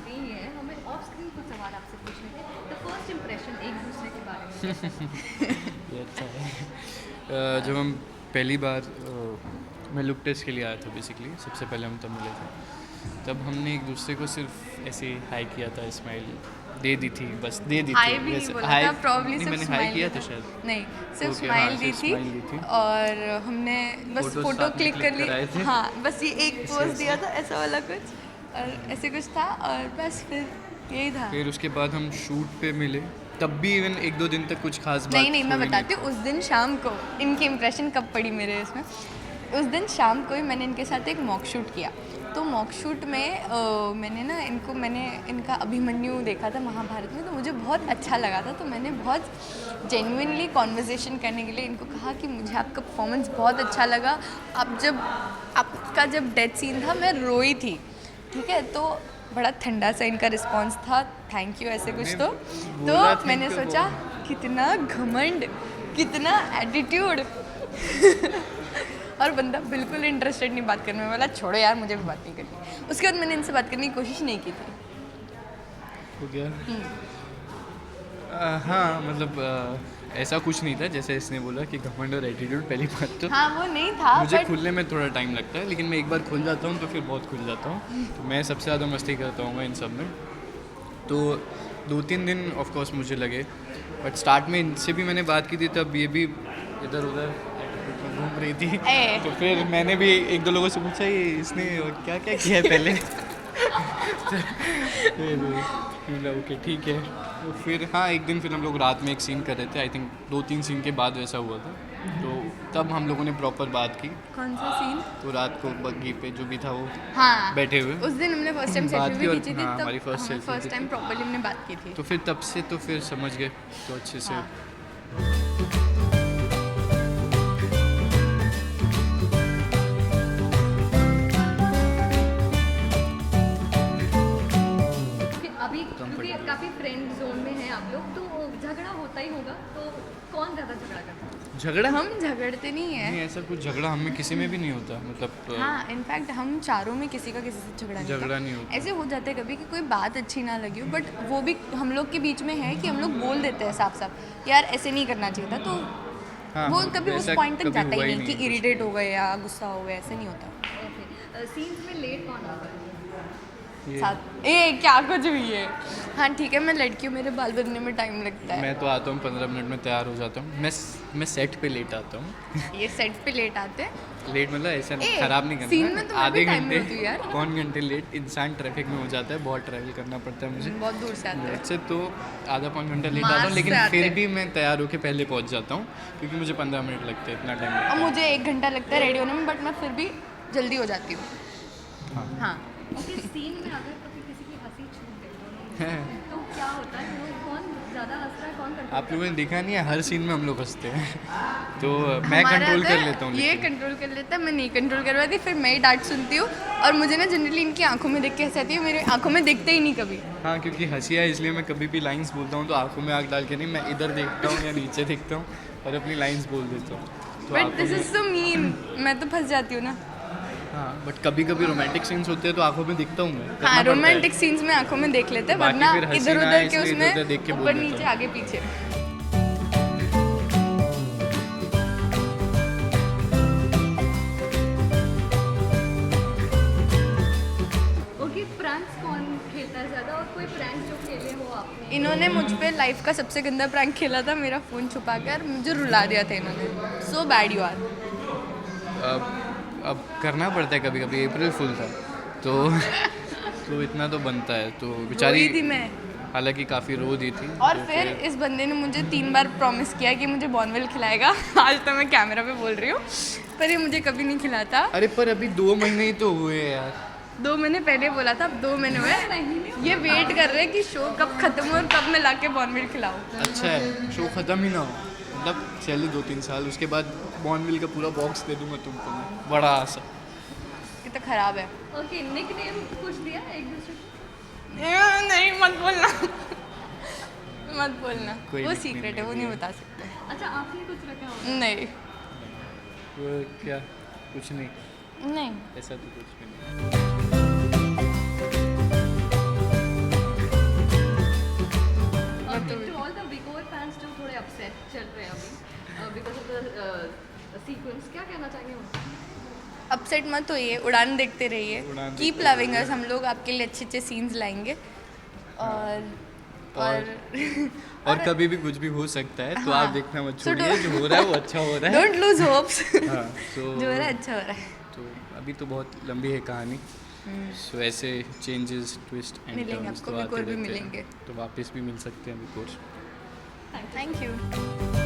जानते ही हैं, हमें ऑफ स्क्रीन कुछ सवाल आपसे पूछने थे। द फर्स्ट इंप्रेशन एक दूसरे के बारे में कैसा था? ये अच्छा है। जब हम पहली बार मैं लुक टेस्ट के लिए आया था बेसिकली, सबसे पहले हम तब मिले थे। तब हमने एक दूसरे को सिर्फ ऐसे हाई किया था, स्माइल दे दी थी, बस दे दी थी। हाय भी नहीं वैसे बोला हाय था, प्रॉब्ली नहीं, सिर्फ मैंने हाई स्माइल किया दी था थी। शायद। नहीं, सिर्फ ओके, स्माइल हाँ, दी सिर्फ थी स्माइल दी थी। और हमने बस Photos फोटो साथ में क्लिक click कर ली। कराए थे। हाँ, बस ये एक ऐसे पोज ऐसे। दिया था ऐसा वाला कुछ, और ऐसे कुछ था, और बस फिर यही था। फिर उसके बाद हम शूट पे मिले, तब भी इवन 1-2 दिन तक कुछ खास बात नहीं, मैं हुई बताती थी। हूँ उस दिन शाम को इनकी इम्प्रेशन कब पड़ी मेरे इसमें। उस दिन शाम को ही मैंने इनके साथ एक मॉक शूट किया। तो मॉक शूट में मैंने इनका अभिमन्यु देखा था महाभारत में, तो मुझे बहुत अच्छा लगा था। तो मैंने बहुत जेन्युइनली कॉन्वर्सेशन करने के लिए इनको कहा कि मुझे आपका परफॉर्मेंस बहुत अच्छा लगा। आपका जब डेथ सीन था मैं रोई थी, ठीक है। तो बड़ा ठंडा सा इनका रिस्पांस था, थैंक यू ऐसे कुछ। तो मैंने सोचा कितना घमंड, कितना एटीट्यूड और बंदा बिल्कुल इंटरेस्टेड नहीं बात करने में, बोला छोड़ो यार मुझे भी बात नहीं करनी। उसके बाद मैंने इनसे बात करने की कोशिश नहीं की थी। हो गया। हाँ, मतलब ऐसा कुछ नहीं था जैसे इसने बोला कि घमंड और एटीट्यूड। पहली बात तो हाँ, वो नहीं था, मुझे बट खुलने में थोड़ा टाइम लगता है, लेकिन मैं एक बार खुल जाता हूँ तो फिर बहुत खुल जाता हूँ। तो मैं सबसे ज़्यादा मस्ती करता हूँ इन सब में। तो 2-3 दिन ऑफ कोर्स मुझे लगे, बट स्टार्ट में इनसे भी मैंने बात की थी, तब ये भी इधर उधर घूम रही थी। ए। तो फिर मैंने भी 1-2 लोगों से पूछा ये इसने क्या क्या किया है पहले। फिर ओके ठीक है। तो फिर हाँ, एक दिन फिर हम लोग रात में एक सीन कर रहे थे, आई थिंक 2-3 सीन के बाद वैसा हुआ था। तो तब हम लोगों ने प्रॉपर बात की। कौन सा सीन? तो रात को बग्गी पे जो भी था वो हाँ, बैठे हुए उस दिन हमने फर्स्ट टाइम बात सेल्फी की भी और खींची थी। हाँ, तब हमारी फर्स्ट सेल्फी फर्स्ट थी। टाइम प्रॉपर्ली हमने बात की थी। तो फिर तब से तो फिर समझ गए तो अच्छे से। हाँ। कि अभी क्योंकि काफ़ी फ्रेंड जोन में हैं आप लोग, तो झगड़ा होता ही होगा। तो कौन ज़्यादा झगड़ा करता है? झगड़ा हम झगड़ते नहीं हैं। नहीं, ऐसा कुछ झगड़ा हम में किसी में भी नहीं होता, मतलब हाँ, इनफैक्ट हम चारों में किसी का किसी से झगड़ा नहीं होता। ऐसे हो जाता है कभी कि कोई बात अच्छी ना लगी हो, बट वो भी हम लोग के बीच में है कि हम लोग बोल देते हैं साफ साफ, यार ऐसे नहीं करना चाहिए था। तो हाँ, वो कभी उस वैसा पॉइंट तक कभी जाता ही हुआ ही नहीं नहीं कि है कुछ। इरिटेट हो गए या गुस्सा हो गया, ऐसे नहीं होता। ओके, सीन्स में लेट कौन आता है? ये साथ ए क्या कुछ भी है। हाँ ठीक है, मैं लड़की हूँ, मेरे बाल बनने में टाइम लगता है। मैं तो आता हूँ 15 मिनट में तैयार हो जाता हूँ। मैं सेट पे लेट आता हूँ। ये सेट पे लेट आते हैं। लेट मतलब ऐसा ए, खराब नहीं करना। सीन में तो मैं भी आधे time में घंटे होती हूँ यार। कौन घंटे लेट, इंसान ट्रैफिक में हो जाता है, बहुत ट्रैवल करना पड़ता है मुझे। बहुत दूर से आते हैं। वैसे तो आधा पौन घंटा लेट मार्च आता हूँ, से लेकिन आते फिर हैं। भी मैं तैयार होकर पहले पहुँच जाता हूँ, क्योंकि मुझे 15 मिनट लगते हैं, इतना टाइम लगता और है। मुझे 1 घंटा लगता है रेडी होने में, बट मैं फिर भी जल्दी हो जाती हूँ। हाँ। हाँ। ओके, सीन में अगर कभी किसी की हंसी छूट गई तो क्या होता है? वो कौन ज़्यादा हंस रहा है, कौन कंट्रोल? आप लोगों ने देखा नहीं है, हर सीन में हम लोग हंसते हैं। तो मैं हमारा कंट्रोल आता कर है, लेता हूँ, ये लेकिन कंट्रोल कर लेता है, मैं नहीं कंट्रोल कर पाती। फिर मैं ही डांट सुनती हूँ, और मुझे ना जनरली इनकी आंखों में देख के हंसी आती है। मेरे आंखों में देखते ही नहीं कभी। हाँ, क्योंकि हंसी है इसलिए मैं कभी भी लाइंस बोलता हूँ तो आंखों में आँख डाल के नहीं, मैं इधर देखता हूँ या नीचे देखता हूँ और अपनी लाइंस बोल देता हूँ। तो बट आंखों दिस में इज सो मीन, मैं तो फंस जाती हूँ ना। हाँ, बट कभी कभी रोमांटिक सीन्स होते हैं तो आंखों में दिखता हूँ मैं, करना हाँ, पड़ता है। रोमांटिक सीन्स में आंखों में देख लेते हैं, बाकी वरना फिर हंसी इधर ना उधर आए के इसलिए उसमें इधर-उधर देख के बोल ऊपर देता नीचे हूँ। आगे पीछे। ओके, प्रैंक्स कौन खेलता है ज़्यादा, और कोई प्रैंक जो खेले हो आपने? इन्होंने मुझ पे लाइफ का सबसे गंदा प्रैंक खेला था, मेरा फ़ोन छुपा कर मुझे रुला दिया था इन्होंने। So bad you are. अब करना पड़ता है कभी कभी, अप्रैल फुल था तो तो इतना तो बनता है। तो बेचारी रोई थी मैं। हालांकि काफ़ी रो दी थी। और तो फिर इस बंदे ने मुझे 3 बार प्रॉमिस किया कि मुझे बॉर्नविल खिलाएगा। आज तो मैं कैमरा पे बोल रही हूँ, पर ये मुझे कभी नहीं खिलाता। अरे पर अभी 2 महीने ही तो हुए हैं यार। 2 महीने पहले बोला था, अब 2 महीने हुए। ये वेट कर रहे हैं कि शो कब खत्म हो और कब मैं लाके बॉर्नविल खिलाऊं। अच्छा है, शो ख़त्म ही ना हो, मतलब चलिए 2-3 साल, उसके बाद बॉर्नविल का पूरा बॉक्स दे दूंगा तुमको मैं, बड़ा आशा। ये तो खराब है। ओके, निकनेम कुछ दिया एक दूसरे को? नहीं, मत बोलना। मत बोलना, कोई वो nickname सीक्रेट है, वो नहीं नहीं है। बता सकते। अच्छा, आपने कुछ रखा हो? नहीं वो क्या, कुछ नहीं, नहीं। ऐसा तो कुछ भी नहीं। अपसेट मत होइए, उड़ान देखते रहिए, उड़ान कीप देखते लविंग अस, हम लोग आपके लिए अच्छे अच्छे सीन्स लाएंगे। और और कभी भी कुछ भी हो सकता है, तो हाँ। आप देखना मत So छोड़िए, don't- जो हो रहा है वो अच्छा हो रहा है। Don't lose hopes. हाँ, तो जो हो रहा है अच्छा हो रहा है। तो अभी तो बहुत लंबी है कहानी, सो ऐसे चेंजेस, ट्विस्ट एंड मिलेंगे टर्न्स आपको तो भी, आते और भी रहते हैं। मिलेंगे। तो वापस भी मिल सकते हैं अभी कुछ। Thank you.